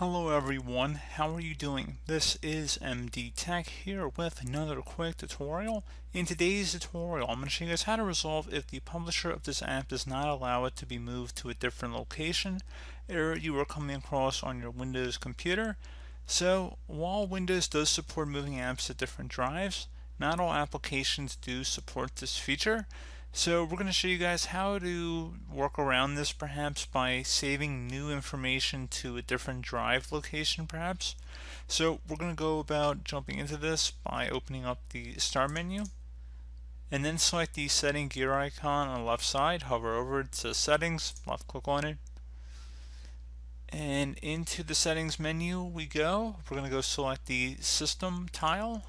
Hello everyone, how are you doing? This is MD Tech here with another quick tutorial. In today's tutorial, I'm going to show you guys how to resolve if the publisher of this app does not allow it to be moved to a different location error you are coming across on your Windows computer. So while Windows does support moving apps to different drives, not all applications do support this feature. So we're going to show you guys how to work around this perhaps by saving new information to a different drive location perhaps. So we're going to go about jumping into this by opening up the Start menu and then select the setting gear icon on the left side, hover over it to settings, left click on it, and into the settings menu we go. We're going to go select the system tile.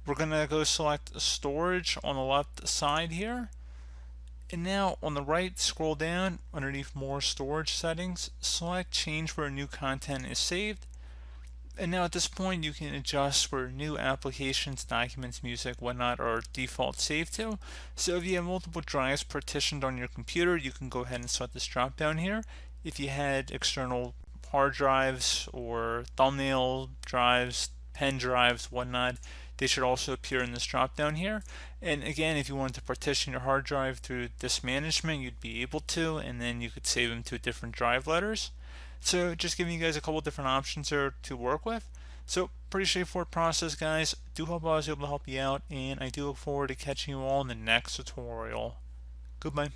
We're going to go select storage on the left side here. And now on the right, scroll down underneath more storage settings, select change where new content is saved. And now at this point you can adjust where new applications, documents, music, whatnot are default saved to. So if you have multiple drives partitioned on your computer, you can go ahead and select this drop down here. If you had external hard drives or thumbnail drives, pen drives, whatnot, they should also appear in this drop down here. And again, if you wanted to partition your hard drive through disk management, you'd be able to, and then you could save them to different drive letters. So just giving you guys a couple different options here to work with. So pretty straightforward process, guys. Do hope I was able to help you out, and I do look forward to catching you all in the next tutorial. Goodbye.